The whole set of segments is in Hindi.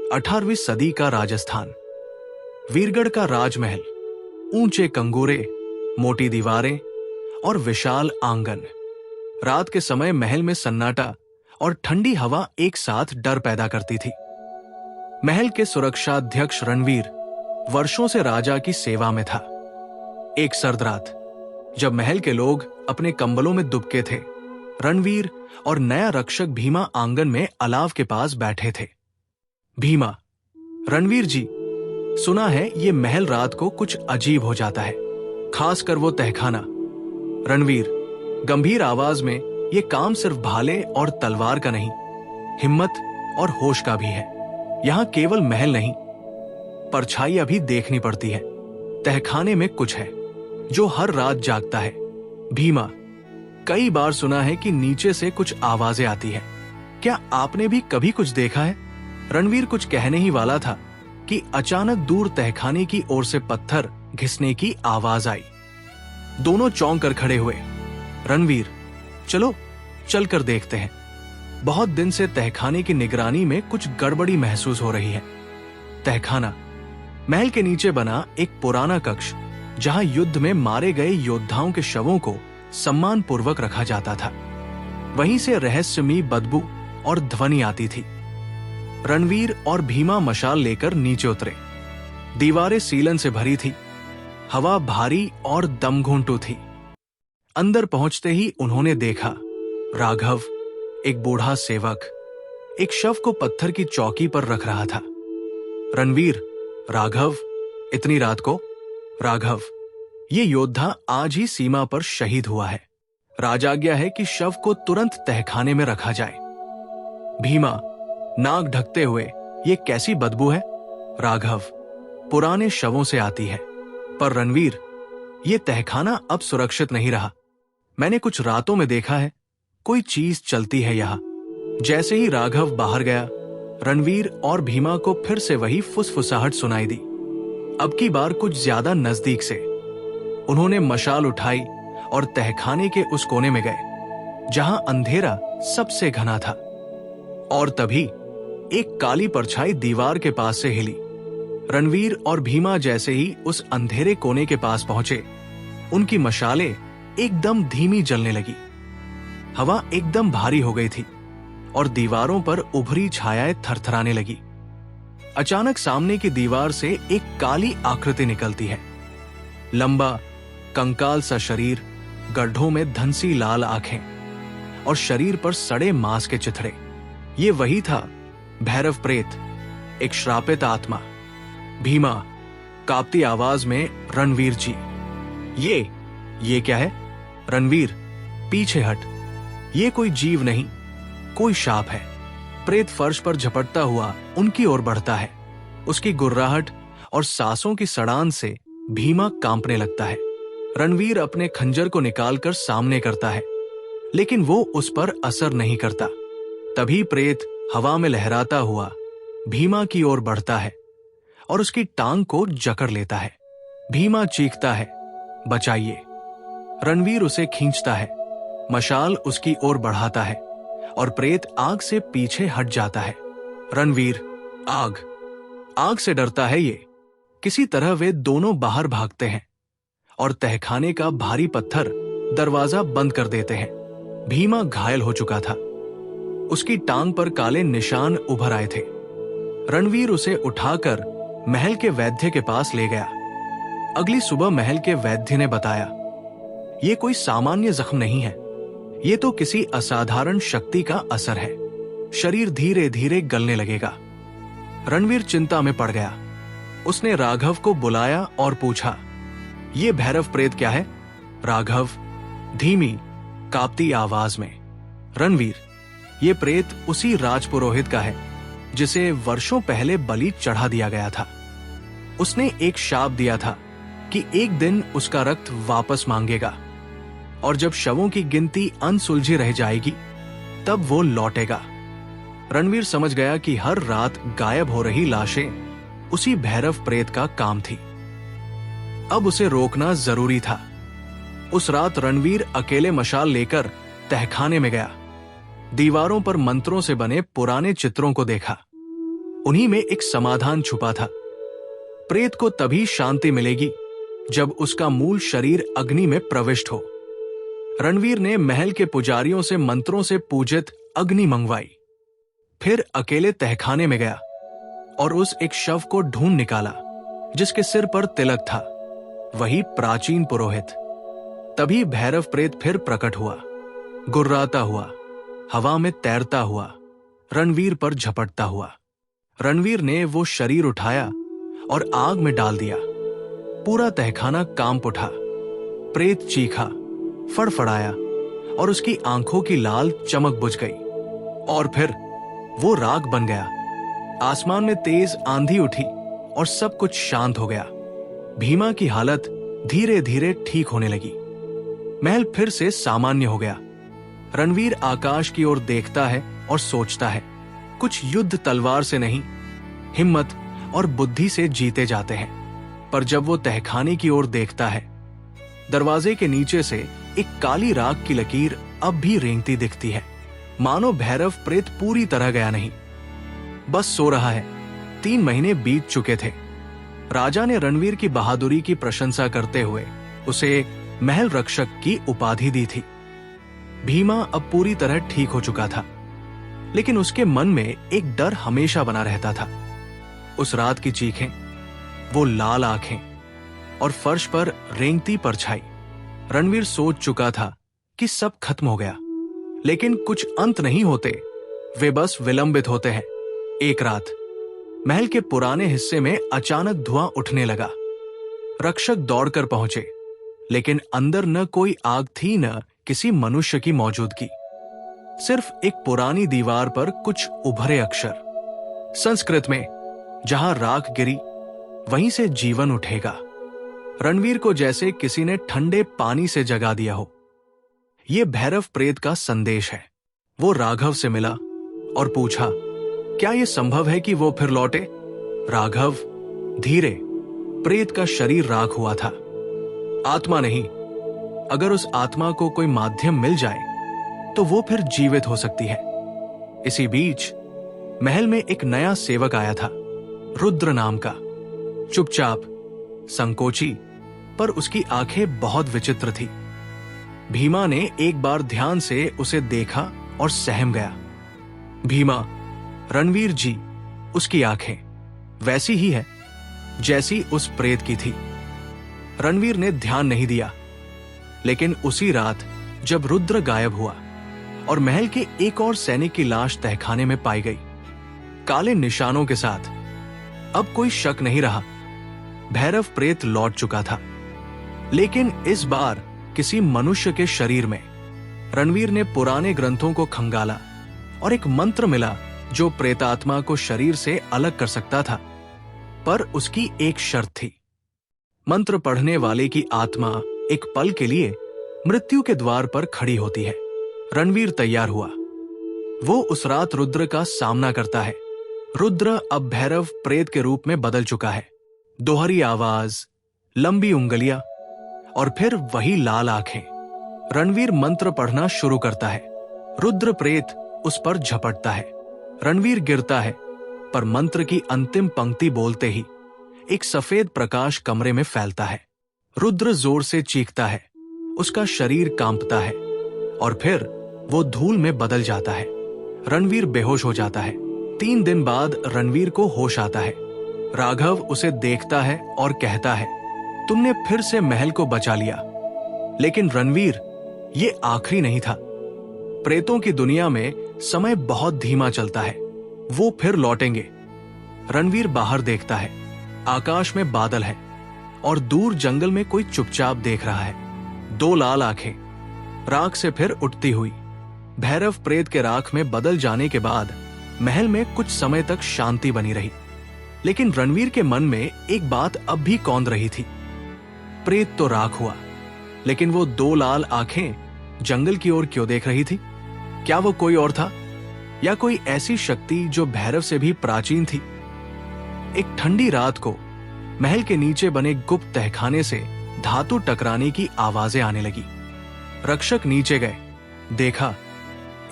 18वीं सदी का राजस्थान। वीरगढ़ का राजमहल, ऊंचे कंगोरे, मोटी दीवारें और विशाल आंगन। रात के समय महल में सन्नाटा और ठंडी हवा एक साथ डर पैदा करती थी। महल के सुरक्षाध्यक्ष रणवीर वर्षों से राजा की सेवा में था। एक सर्द रात, जब महल के लोग अपने कंबलों में दुबके थे, रणवीर और नया रक्षक भीमा आंगन में अलाव के पास बैठे थे। भीमा: रणवीर जी, सुना है ये महल रात को कुछ अजीब हो जाता है, खासकर वो तहखाना। रणवीर गंभीर आवाज में, ये काम सिर्फ भाले और तलवार का नहीं, हिम्मत और होश का भी है। यहां केवल महल नहीं, परछाइयां भी देखनी पड़ती है। तहखाने में कुछ है जो हर रात जागता है। भीमा: कई बार सुना है कि नीचे से कुछ आवाजें आती है, क्या आपने भी कभी कुछ देखा है? रणवीर कुछ कहने ही वाला था कि अचानक दूर तहखाने की ओर से पत्थर घिसने की आवाज आई। दोनों चौंक कर खड़े हुए। रणवीर: चलो चलकर देखते हैं। बहुत दिन से तहखाने की निगरानी में कुछ गड़बड़ी महसूस हो रही है। तहखाना महल के नीचे बना एक पुराना कक्ष, जहां युद्ध में मारे गए योद्धाओं के शवों को सम्मान पूर्वक रखा जाता था। वहीं से रहस्यमयी बदबू और ध्वनि आती थी। रणवीर और भीमा मशाल लेकर नीचे उतरे। दीवारें सीलन से भरी थी, हवा भारी और दमघोंटू थी। अंदर पहुंचते ही उन्होंने देखा राघव, एक बूढ़ा सेवक, एक शव को पत्थर की चौकी पर रख रहा था। रणवीर: राघव, इतनी रात को? राघव: ये योद्धा आज ही सीमा पर शहीद हुआ है। राजाज्ञा है कि शव को तुरंत तहखाने में रखा जाए। भीमा नाक ढकते हुए: ये कैसी बदबू है? राघव: पुराने शवों से आती है। पर रणवीर, ये तहखाना अब सुरक्षित नहीं रहा। मैंने कुछ रातों में देखा है, कोई चीज चलती है यहां। जैसे ही राघव बाहर गया, रणवीर और भीमा को फिर से वही फुसफुसाहट सुनाई दी, अब की बार कुछ ज्यादा नजदीक से। उन्होंने मशाल उठाई और तहखाने के उस कोने में गए जहां अंधेरा सबसे घना था। और तभी एक काली परछाई दीवार के पास से हिली। रणवीर और भीमा जैसे ही उस अंधेरे कोने के पास पहुंचे, उनकी मशालें एकदम धीमी जलने लगी। हवा एकदम भारी हो गई थी और दीवारों पर उभरी छायाएं थरथराने लगी। अचानक सामने की दीवार से एक काली आकृति निकलती है। लंबा कंकाल सा शरीर, गड्ढों में धंसी लाल आंखें और शरीर पर सड़े मांस के चिथड़े। ये वही था भैरव प्रेत, एक श्रापित आत्मा। भीमा कांपती आवाज में: रणवीर जी, ये क्या है? रणवीर: पीछे हट, ये कोई जीव नहीं, कोई शाप है। प्रेत फर्श पर झपटता हुआ उनकी ओर बढ़ता है। उसकी गुर्राहट और सांसों की सड़ान से भीमा कांपने लगता है। रणवीर अपने खंजर को निकालकर सामने करता है, लेकिन वो उस पर असर नहीं करता। तभी प्रेत हवा में लहराता हुआ भीमा की ओर बढ़ता है और उसकी टांग को जकड़ लेता है। भीमा चीखता है, बचाइए। रणवीर उसे खींचता है, मशाल उसकी ओर बढ़ाता है और प्रेत आग से पीछे हट जाता है। रणवीर: आग से डरता है ये। किसी तरह वे दोनों बाहर भागते हैं और तहखाने का भारी पत्थर दरवाजा बंद कर देते हैं। भीमा घायल हो चुका था, उसकी टांग पर काले निशान उभर आए थे। रणवीर उसे उठाकर महल के वैद्य के पास ले गया। अगली सुबह महल के वैद्य ने बताया, ये कोई सामान्य जख्म नहीं है, ये तो किसी असाधारण शक्ति का असर है। शरीर धीरे धीरे गलने लगेगा। रणवीर चिंता में पड़ गया। उसने राघव को बुलाया और पूछा, ये भैरव प्रेत क्या है? राघव धीमी कांपती आवाज में: रणवीर, ये प्रेत उसी राजपुरोहित का है जिसे वर्षों पहले बलि चढ़ा दिया गया था। उसने एक शाप दिया था कि एक दिन उसका रक्त वापस मांगेगा और जब शवों की गिनती अनसुलझी रह जाएगी तब वो लौटेगा। रणवीर समझ गया कि हर रात गायब हो रही लाशें उसी भैरव प्रेत का काम थी। अब उसे रोकना जरूरी था। उस रात रणवीर अकेले मशाल लेकर तहखाने में गया। दीवारों पर मंत्रों से बने पुराने चित्रों को देखा। उन्हीं में एक समाधान छुपा था। प्रेत को तभी शांति मिलेगी जब उसका मूल शरीर अग्नि में प्रविष्ट हो। रणवीर ने महल के पुजारियों से मंत्रों से पूजित अग्नि मंगवाई, फिर अकेले तहखाने में गया और उस एक शव को ढूंढ निकाला जिसके सिर पर तिलक था, वही प्राचीन पुरोहित। तभी भैरव प्रेत फिर प्रकट हुआ, गुर्राता हुआ, हवा में तैरता हुआ, रणवीर पर झपटता हुआ। रणवीर ने वो शरीर उठाया और आग में डाल दिया। पूरा तहखाना कांप उठा। प्रेत चीखा, फड़फड़ाया और उसकी आंखों की लाल चमक बुझ गई और फिर वो राख बन गया। आसमान में तेज आंधी उठी और सब कुछ शांत हो गया। भीमा की हालत धीरे धीरे ठीक होने लगी। महल फिर से सामान्य हो गया। रणवीर आकाश की ओर देखता है और सोचता है, कुछ युद्ध तलवार से नहीं, हिम्मत और बुद्धि से जीते जाते हैं। पर जब वो तहखाने की ओर देखता है, दरवाजे के नीचे से एक काली राख की लकीर अब भी रेंगती दिखती है, मानो भैरव प्रेत पूरी तरह गया नहीं, बस सो रहा है। 3 महीने बीत चुके थे। राजा ने रणवीर की बहादुरी की प्रशंसा करते हुए उसे महल रक्षक की उपाधि दी थी। भीमा अब पूरी तरह ठीक हो चुका था, लेकिन उसके मन में एक डर हमेशा बना रहता था। उस रात की चीखें, वो लाल आंखें और फर्श पर रेंगती परछाई। रणवीर सोच चुका था कि सब खत्म हो गया, लेकिन कुछ अंत नहीं होते, वे बस विलंबित होते हैं। एक रात महल के पुराने हिस्से में अचानक धुआं उठने लगा। रक्षक दौड़कर पहुंचे, लेकिन अंदर न कोई आग थी न किसी मनुष्य की मौजूदगी। सिर्फ एक पुरानी दीवार पर कुछ उभरे अक्षर, संस्कृत में, जहां राख गिरी वहीं से जीवन उठेगा। रणवीर को जैसे किसी ने ठंडे पानी से जगा दिया हो। यह भैरव प्रेत का संदेश है। वो राघव से मिला और पूछा, क्या यह संभव है कि वो फिर लौटे? राघव धीरे, प्रेत का शरीर राख हुआ था, आत्मा नहीं। अगर उस आत्मा को कोई माध्यम मिल जाए तो वो फिर जीवित हो सकती है। इसी बीच महल में एक नया सेवक आया था, रुद्र नाम का। चुपचाप, संकोची, पर उसकी आंखें बहुत विचित्र थी। भीमा ने एक बार ध्यान से उसे देखा और सहम गया। भीमा, रणवीर जी, उसकी आंखें वैसी ही है जैसी उस प्रेत की थी। रणवीर ने ध्यान नहीं दिया, लेकिन उसी रात जब रुद्र गायब हुआ और महल के एक और सैनिक की लाश तहखाने में पाई गई, काले निशानों के साथ, अब कोई शक नहीं रहा, भैरव प्रेत लौट चुका था। लेकिन इस बार किसी मनुष्य के शरीर में। रणवीर ने पुराने ग्रंथों को खंगाला और एक मंत्र मिला जो प्रेतात्मा को शरीर से अलग कर सकता था, पर उसकी एक शर्त थी। मंत्र पढ़ने वाले की आत्मा एक पल के लिए मृत्यु के द्वार पर खड़ी होती है। रणवीर तैयार हुआ। वो उस रात रुद्र का सामना करता है। रुद्र अब भैरव प्रेत के रूप में बदल चुका है। दोहरी आवाज, लंबी उंगलियां और फिर वही लाल आंखें। रणवीर मंत्र पढ़ना शुरू करता है। रुद्र प्रेत उस पर झपटता है। रणवीर गिरता है, पर मंत्र की अंतिम पंक्ति बोलते ही एक सफेद प्रकाश कमरे में फैलता है। रुद्र जोर से चीखता है, उसका शरीर कांपता है और फिर वो धूल में बदल जाता है। रणवीर बेहोश हो जाता है। 3 दिन बाद रणवीर को होश आता है। राघव उसे देखता है और कहता है, तुमने फिर से महल को बचा लिया। लेकिन रणवीर, ये आखिरी नहीं था। प्रेतों की दुनिया में समय बहुत धीमा चलता है, वो फिर लौटेंगे। रणवीर बाहर देखता है। आकाश में बादल है और दूर जंगल में कोई चुपचाप देख रहा है। 2 लाल आंखें, राख से फिर उठती हुई। भैरव प्रेत के राख में बदल जाने के बाद महल में कुछ समय तक शांति बनी रही, लेकिन रणवीर के मन में एक बात अब भी कौंध रही थी। प्रेत तो राख हुआ, लेकिन वो 2 लाल आंखें जंगल की ओर क्यों देख रही थी? क्या वो कोई और था, या कोई ऐसी शक्ति जो भैरव से भी प्राचीन थी? एक ठंडी रात को महल के नीचे बने गुप्त तहखाने से धातु टकराने की आवाजें आने लगी। रक्षक नीचे गए, देखा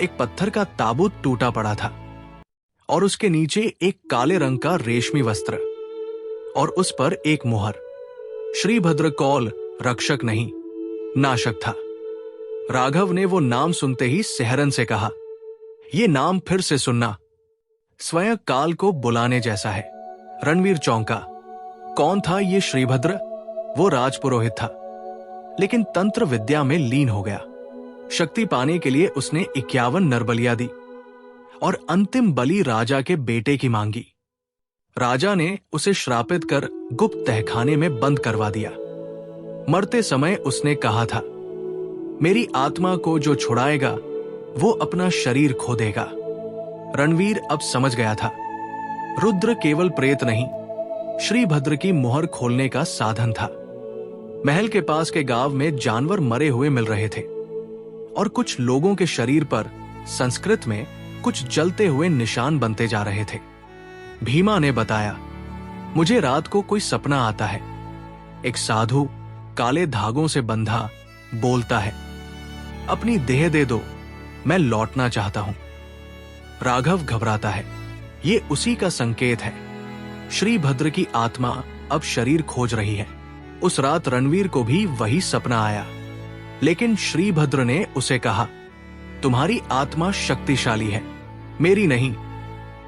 एक पत्थर का ताबूत टूटा पड़ा था और उसके नीचे एक काले रंग का रेशमी वस्त्र और उस पर एक मुहर। श्रीभद्र कौल रक्षक नहीं, नाशक था। राघव ने वो नाम सुनते ही सिहरन से कहा, ये नाम फिर से सुनना। स्वयं काल को बुलाने जैसा है। रणवीर चौंका। कौन था ये श्रीभद्र? वो राजपुरोहित था, लेकिन तंत्र विद्या में लीन हो गया। शक्ति पाने के लिए उसने 51 नरबलियां दी और अंतिम बलि राजा के बेटे की मांगी। राजा ने उसे श्रापित कर गुप्त तहखाने में बंद करवा दिया। मरते समय उसने कहा था, मेरी आत्मा को जो छुड़ाएगा वो अपना शरीर खो देगा। रणवीर अब समझ गया था, रुद्र केवल प्रेत नहीं, श्रीभद्र की मुहर खोलने का साधन था। महल के पास के गांव में जानवर मरे हुए मिल रहे थे और कुछ लोगों के शरीर पर संस्कृत में कुछ जलते हुए निशान बनते जा रहे थे। भीमा ने बताया, मुझे रात को कोई सपना आता है। एक साधु काले धागों से बंधा बोलता है, अपनी देह दे दो, मैं लौटना चाहता हूं। राघव घबराता है। ये उसी का संकेत है। श्रीभद्र की आत्मा अब शरीर खोज रही है। उस रात रणवीर को भी वही सपना आया, लेकिन श्रीभद्र ने उसे कहा, तुम्हारी आत्मा शक्तिशाली है, मेरी नहीं।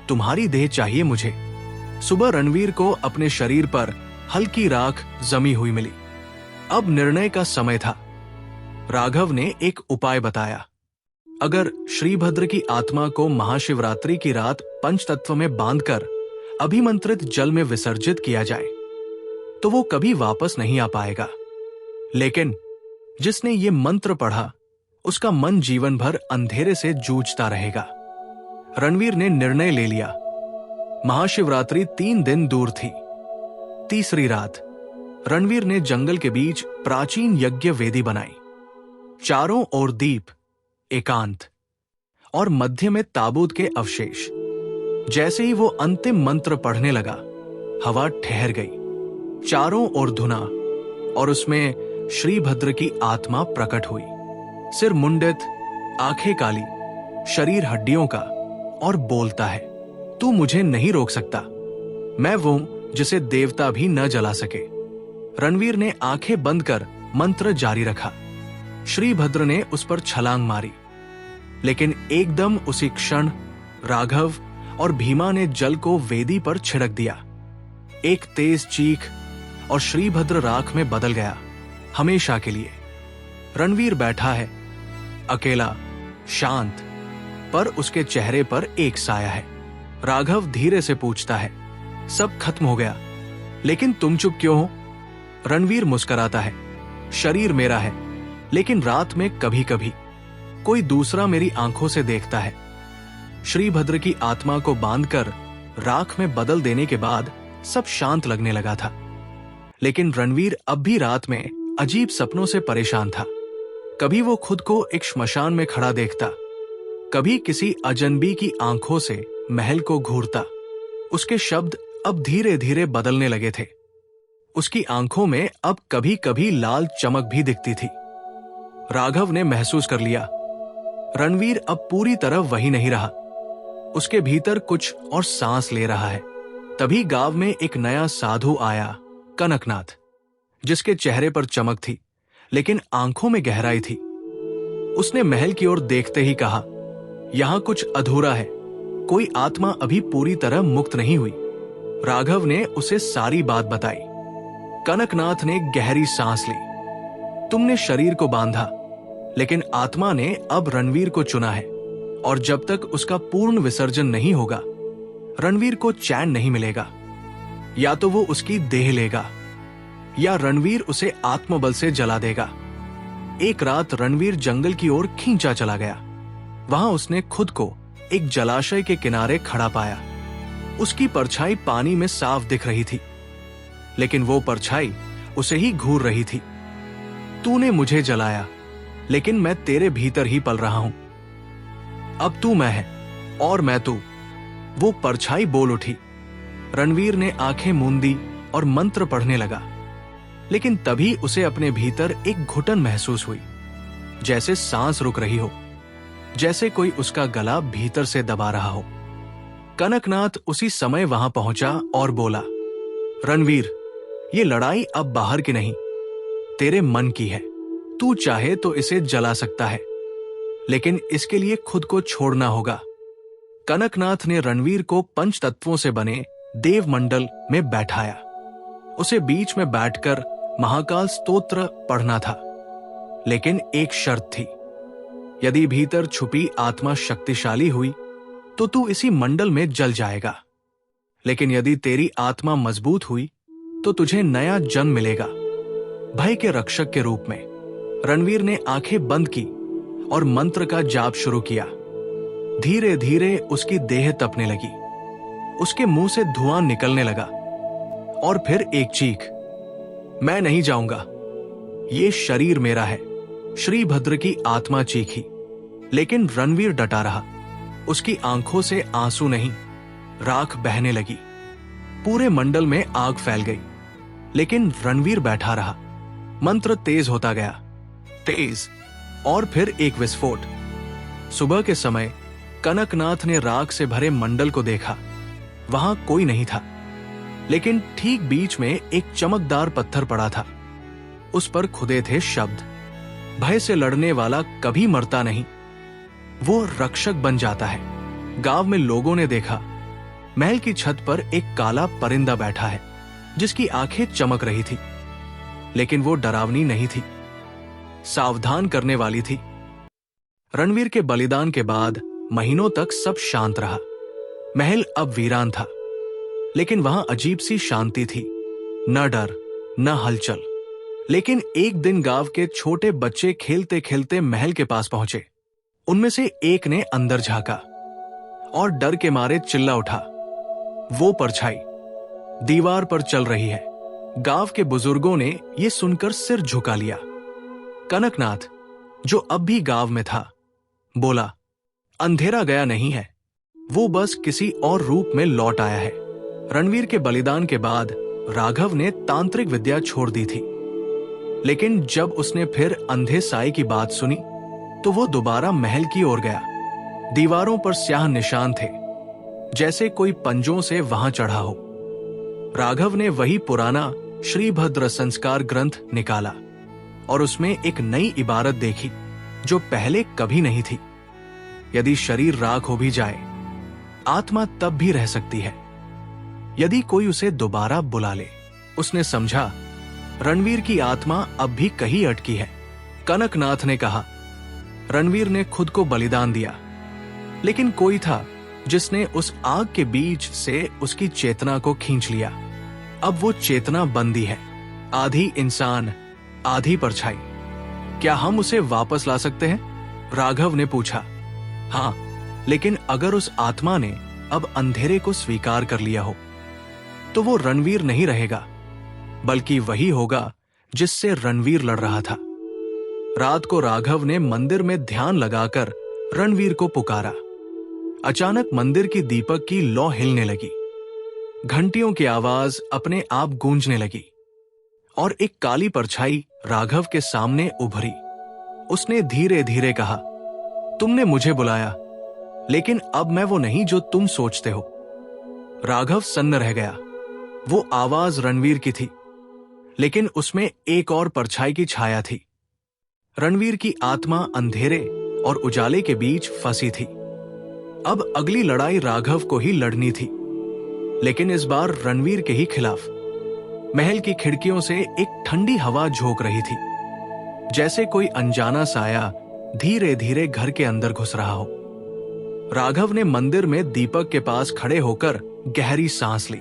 तुम्हारी देह चाहिए मुझे। सुबह रणवीर को अपने शरीर पर हल्की राख जमी हुई मिली। अब निर्णय का समय था। राघव ने एक उपाय बताया। अगर श्रीभद्र की आत्मा को महाशिवरात्रि की रात पंचतत्व में बांधकर अभिमंत्रित जल में विसर्जित किया जाए तो वो कभी वापस नहीं आ पाएगा। लेकिन जिसने ये मंत्र पढ़ा उसका मन जीवन भर अंधेरे से जूझता रहेगा। रणवीर ने निर्णय ले लिया। महाशिवरात्रि 3 दिन दूर थी। तीसरी रात रणवीर ने जंगल के बीच प्राचीन यज्ञ वेदी बनाई। चारों ओर दीप, एकांत और मध्य में ताबूत के अवशेष। जैसे ही वो अंतिम मंत्र पढ़ने लगा, हवा ठहर गई। चारों ओर धुना और उसमें श्रीभद्र की आत्मा प्रकट हुई। सिर मुंडित, आंखें काली, शरीर हड्डियों का, और बोलता है, तू मुझे नहीं रोक सकता। मैं वो जिसे देवता भी न जला सके। रणवीर ने आंखें बंद कर मंत्र जारी रखा। श्रीभद्र ने उस पर छलांग मारी, लेकिन एकदम उसी क्षण राघव और भीमा ने जल को वेदी पर छिड़क दिया। एक तेज चीख और श्रीभद्र राख में बदल गया, हमेशा के लिए। रणवीर बैठा है, अकेला, शांत, पर उसके चेहरे पर एक साया है। राघव धीरे से पूछता है, सब खत्म हो गया, लेकिन तुम चुप क्यों हो? रणवीर मुस्कुराता है, शरीर मेरा है, लेकिन रात में कभी कभी कोई दूसरा मेरी आंखों से देखता है। श्रीभद्र की आत्मा को बांधकर राख में बदल देने के बाद सब शांत लगने लगा था, लेकिन रणवीर अब भी रात में अजीब सपनों से परेशान था। कभी वो खुद को एक श्मशान में खड़ा देखता, कभी किसी अजनबी की आंखों से महल को घूरता। उसके शब्द अब धीरे धीरे बदलने लगे थे। उसकी आंखों में अब कभी कभी लाल चमक भी दिखती थी। राघव ने महसूस कर लिया, रणवीर अब पूरी तरह वही नहीं रहा। उसके भीतर कुछ और सांस ले रहा है। तभी गांव में एक नया साधु आया, कनकनाथ, जिसके चेहरे पर चमक थी, लेकिन आंखों में गहराई थी। उसने महल की ओर देखते ही कहा, यहां कुछ अधूरा है, कोई आत्मा अभी पूरी तरह मुक्त नहीं हुई। राघव ने उसे सारी बात बताई। कनकनाथ ने गहरी सांस ली। तुमने शरीर को बांधा, लेकिन आत्मा ने अब रणवीर को चुना है, और जब तक उसका पूर्ण विसर्जन नहीं होगा, रणवीर को चैन नहीं मिलेगा। या तो वो उसकी देह लेगा, या रणवीर उसे आत्मबल से जला देगा। एक रात रणवीर जंगल की ओर खींचा चला गया। वहां उसने खुद को एक जलाशय के किनारे खड़ा पाया। उसकी परछाई पानी में साफ दिख रही थी, लेकिन वो परछाई उसे ही घूर रही थी। तूने मुझे जलाया, लेकिन मैं तेरे भीतर ही पल रहा हूं। अब तू मैं है और मैं तू। वो परछाई बोल उठी। रणवीर ने आंखें मूंदी और मंत्र पढ़ने लगा, लेकिन तभी उसे अपने भीतर एक घुटन महसूस हुई, जैसे सांस रुक रही हो, जैसे कोई उसका गला भीतर से दबा रहा हो। कनकनाथ उसी समय वहां पहुंचा और बोला, रणवीर, ये लड़ाई अब बाहर की नहीं, तेरे मन की है। तू चाहे तो इसे जला सकता है, लेकिन इसके लिए खुद को छोड़ना होगा। कनकनाथ ने रणवीर को पंच तत्वों से बने देवमंडल में बैठाया। उसे बीच में बैठकर महाकाल स्तोत्र पढ़ना था, लेकिन एक शर्त थी। यदि भीतर छुपी आत्मा शक्तिशाली हुई तो तू इसी मंडल में जल जाएगा, लेकिन यदि तेरी आत्मा मजबूत हुई तो तुझे नया जन्म मिलेगा। भय के रक्षक के रूप में रणवीर ने आंखें बंद की और मंत्र का जाप शुरू किया। धीरे धीरे उसकी देह तपने लगी, उसके मुंह से धुआं निकलने लगा और फिर एक चीख, मैं नहीं जाऊंगा, ये शरीर मेरा है। श्रीभद्र की आत्मा चीखी, लेकिन रणवीर डटा रहा। उसकी आंखों से आंसू नहीं, राख बहने लगी। पूरे मंडल में आग फैल गई, लेकिन रणवीर बैठा रहा। मंत्र तेज होता गया, तेज, और फिर एक विस्फोट। सुबह के समय कनकनाथ ने राख से भरे मंडल को देखा। वहां कोई नहीं था, लेकिन ठीक बीच में एक चमकदार पत्थर पड़ा था। उस पर खुदे थे शब्द, भय से लड़ने वाला कभी मरता नहीं, वो रक्षक बन जाता है। गांव में लोगों ने देखा, महल की छत पर एक काला परिंदा बैठा है, जिसकी आंखें चमक रही थी, लेकिन वो डरावनी नहीं थी, सावधान करने वाली थी। रणवीर के बलिदान के बाद महीनों तक सब शांत रहा। महल अब वीरान था, लेकिन वहां अजीब सी शांति थी, न डर न हलचल। लेकिन एक दिन गांव के छोटे बच्चे खेलते खेलते महल के पास पहुंचे। उनमें से एक ने अंदर झांका और डर के मारे चिल्ला उठा, वो परछाई दीवार पर चल रही है। गांव के बुजुर्गों ने यह सुनकर सिर झुका लिया। कनकनाथ, जो अब भी गांव में था, बोला, अंधेरा गया नहीं है, वो बस किसी और रूप में लौट आया है। रणवीर के बलिदान के बाद राघव ने तांत्रिक विद्या छोड़ दी थी, लेकिन जब उसने फिर अंधे साई की बात सुनी तो वो दोबारा महल की ओर गया। दीवारों पर स्याह निशान थे, जैसे कोई पंजों से वहां चढ़ा हो। राघव ने वही पुराना श्रीभद्र संस्कार ग्रंथ निकाला और उसमें एक नई इबारत देखी जो पहले कभी नहीं थी। यदि शरीर राख हो भी जाए, आत्मा तब भी रह सकती है, यदि कोई उसे दोबारा बुला ले। उसने समझा रणवीर की आत्मा अब भी कहीं अटकी है। कनकनाथ ने कहा, रणवीर ने खुद को बलिदान दिया, लेकिन कोई था जिसने उस आग के बीच से उसकी चेतना को खींच लिया। अब वो चेतना बंदी है, आधी इंसान आधी परछाई। क्या हम उसे वापस ला सकते हैं? राघव ने पूछा। हाँ, लेकिन अगर उस आत्मा ने अब अंधेरे को स्वीकार कर लिया हो, तो वो रणवीर नहीं रहेगा, बल्कि वही होगा जिससे रणवीर लड़ रहा था। रात को राघव ने मंदिर में ध्यान लगाकर रणवीर को पुकारा। अचानक मंदिर की दीपक की लौ हिलने लगी, घंटियों की आवाज अपने आप गूंजने लगी और एक काली परछाई राघव के सामने उभरी। उसने धीरे धीरे कहा, तुमने मुझे बुलाया, लेकिन अब मैं वो नहीं जो तुम सोचते हो। राघव सन्न रह गया। वो आवाज रणवीर की थी, लेकिन उसमें एक और परछाई की छाया थी। रणवीर की आत्मा अंधेरे और उजाले के बीच फंसी थी। अब अगली लड़ाई राघव को ही लड़नी थी, लेकिन इस बार रणवीर के ही खिलाफ। महल की खिड़कियों से एक ठंडी हवा झोंक रही थी, जैसे कोई अनजाना साया धीरे धीरे घर के अंदर घुस रहा हो। राघव ने मंदिर में दीपक के पास खड़े होकर गहरी सांस ली।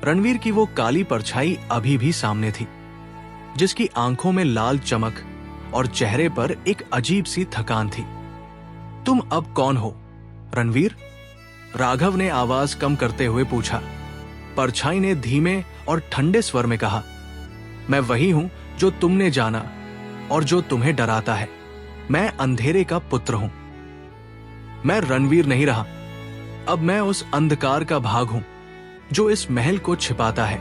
रणवीर की वो काली परछाई अभी भी सामने थी, जिसकी आंखों में लाल चमक और चेहरे पर एक अजीब सी थकान थी। तुम अब कौन हो, रणवीर? राघव ने आवाज कम करते हुए पूछा। परछाई ने धीमे और ठंडे स्वर में कहा, मैं वही हूं जो तुमने जाना और जो तुम्हें डराता है। मैं अंधेरे का पुत्र हूं। मैं रणवीर नहीं रहा, अब मैं उस अंधकार का भाग हूं जो इस महल को छिपाता है।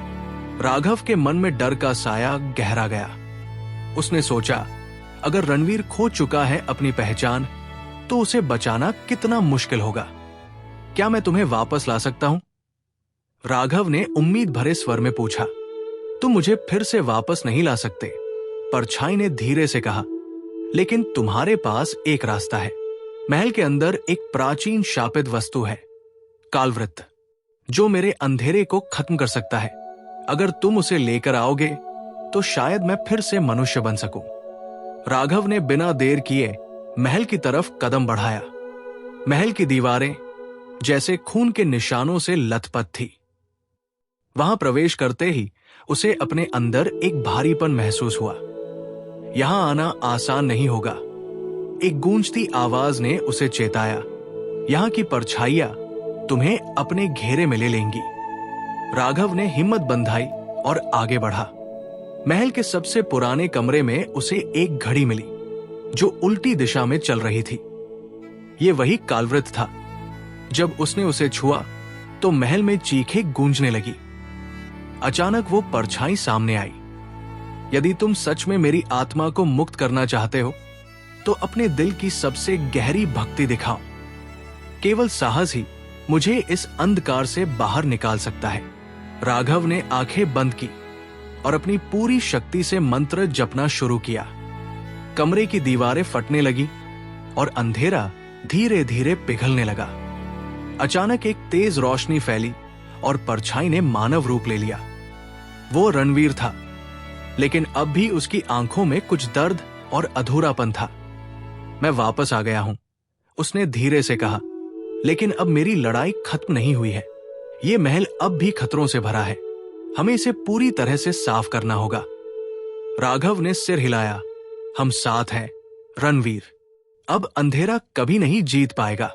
राघव के मन में डर का साया गहरा गया। उसने सोचा, अगर रणवीर खो चुका है अपनी पहचान, तो उसे बचाना कितना मुश्किल होगा। क्या मैं तुम्हें वापस ला सकता हूं? राघव ने उम्मीद भरे स्वर में पूछा। तुम मुझे फिर से वापस नहीं ला सकते, परछाई ने धीरे से कहा, लेकिन तुम्हारे पास एक रास्ता है। महल के अंदर एक प्राचीन शापित वस्तु है, कालवृत्त, जो मेरे अंधेरे को खत्म कर सकता है। अगर तुम उसे लेकर आओगे तो शायद मैं फिर से मनुष्य बन सकूं। राघव ने बिना देर किए महल की तरफ कदम बढ़ाया। महल की दीवारें जैसे खून के निशानों से लथपथ थी। वहां प्रवेश करते ही उसे अपने अंदर एक भारीपन महसूस हुआ। यहां आना आसान नहीं होगा। एक गूंजती आवाज ने उसे चेताया, यहां की परछाइयां तुम्हें अपने घेरे में ले लेंगी। राघव ने हिम्मत बंधाई और आगे बढ़ा। महल के सबसे पुराने कमरे में उसे एक घड़ी मिली जो उल्टी दिशा में चल रही थी। यह वही कालवृत्त था। जब उसने उसे छुआ तो महल में चीखें गूंजने लगी। अचानक वो परछाई सामने आई। यदि तुम सच में मेरी आत्मा को मुक्त करना चाहते हो तो अपने दिल की सबसे गहरी भक्ति दिखाओ। केवल साहस ही मुझे इस अंधकार से बाहर निकाल सकता है। राघव ने आंखें बंद की और अपनी पूरी शक्ति से मंत्र जपना शुरू किया। कमरे की दीवारें फटने लगी और अंधेरा धीरे धीरे पिघलने लगा। अचानक एक तेज रोशनी फैली और परछाई ने मानव रूप ले लिया। वो रणवीर था, लेकिन अब भी उसकी आंखों में कुछ दर्द और अधूरापन था। मैं वापस आ गया हूं, उसने धीरे से कहा, लेकिन अब मेरी लड़ाई खत्म नहीं हुई है। ये महल अब भी खतरों से भरा है। हमें इसे पूरी तरह से साफ करना होगा। राघव ने सिर हिलाया। हम साथ हैं, रणवीर। अब अंधेरा कभी नहीं जीत पाएगा।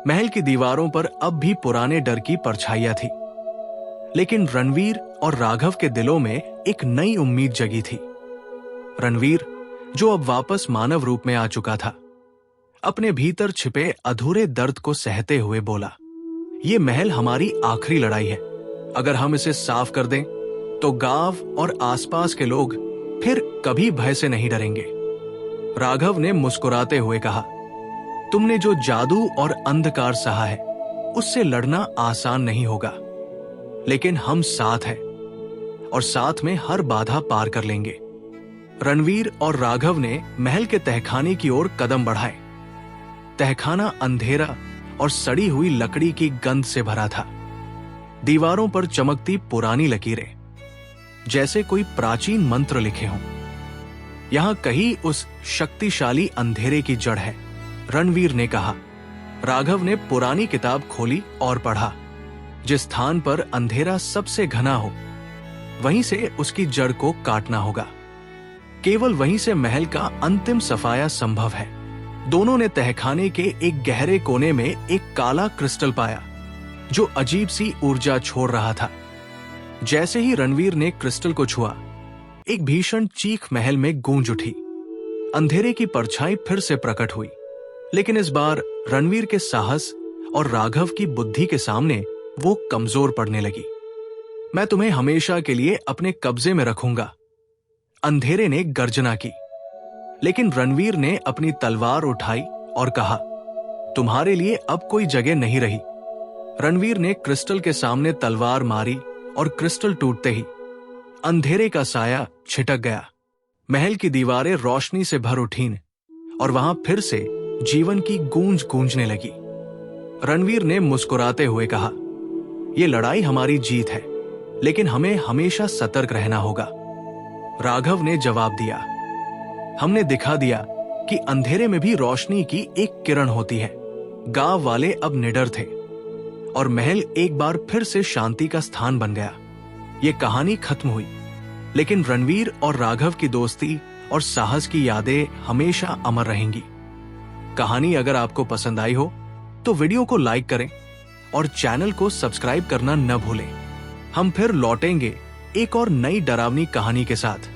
महल की दीवारों पर अब भी पुराने डर की परछाइयां थी, लेकिन रणवीर और राघव के दिलों में एक नई उम्मीद जगी थी। रणवीर, जो अब वापस मानव रूप में आ चुका था, अपने भीतर छिपे अधूरे दर्द को सहते हुए बोला, ये महल हमारी आखिरी लड़ाई है। अगर हम इसे साफ कर दें तो गांव और आसपास के लोग फिर कभी भय से नहीं डरेंगे। राघव ने मुस्कुराते हुए कहा, तुमने जो जादू और अंधकार सहा है उससे लड़ना आसान नहीं होगा, लेकिन हम साथ हैं और साथ में हर बाधा पार कर लेंगे। रणवीर और राघव ने महल के तहखाने की ओर कदम बढ़ाए। तहखाना अंधेरा और सड़ी हुई लकड़ी की गंध से भरा था। दीवारों पर चमकती पुरानी लकीरें, जैसे कोई प्राचीन मंत्र लिखे हों। यहां कहीं उस शक्तिशाली अंधेरे की जड़ है, रणवीर ने कहा। राघव ने पुरानी किताब खोली और पढ़ा। जिस स्थान पर अंधेरा सबसे घना हो, वहीं से उसकी जड़ को काटना होगा। केवल वहीं से महल का अंतिम सफाया संभव है। दोनों ने तहखाने के एक गहरे कोने में एक काला क्रिस्टल पाया जो अजीब सी ऊर्जा छोड़ रहा था। जैसे ही रणवीर ने क्रिस्टल को छुआ, एक भीषण चीख महल में गूंज उठी। अंधेरे की परछाई फिर से प्रकट हुई, लेकिन इस बार रणवीर के साहस और राघव की बुद्धि के सामने वो कमजोर पड़ने लगी। मैं तुम्हें हमेशा के लिए अपने कब्जे में रखूंगा, अंधेरे ने गर्जना की। लेकिन रणवीर ने अपनी तलवार उठाई और कहा, तुम्हारे लिए अब कोई जगह नहीं रही। रणवीर ने क्रिस्टल के सामने तलवार मारी और क्रिस्टल टूटते ही अंधेरे का साया छिटक गया। महल की दीवारें रोशनी से भर उठीं और वहां फिर से जीवन की गूंज गूंजने लगी। रणवीर ने मुस्कुराते हुए कहा, यह लड़ाई हमारी जीत है, लेकिन हमें हमेशा सतर्क रहना होगा। राघव ने जवाब दिया, हमने दिखा दिया कि अंधेरे में भी रोशनी की एक किरण होती है। गांव वाले अब निडर थे और महल एक बार फिर से शांति का स्थान बन गया। ये कहानी खत्म हुई, लेकिन रणवीर और राघव की दोस्ती और साहस की यादें हमेशा अमर रहेंगी। कहानी अगर आपको पसंद आई हो तो वीडियो को लाइक करें और चैनल को सब्सक्राइब करना न भूलें। हम फिर लौटेंगे एक और नई डरावनी कहानी के साथ।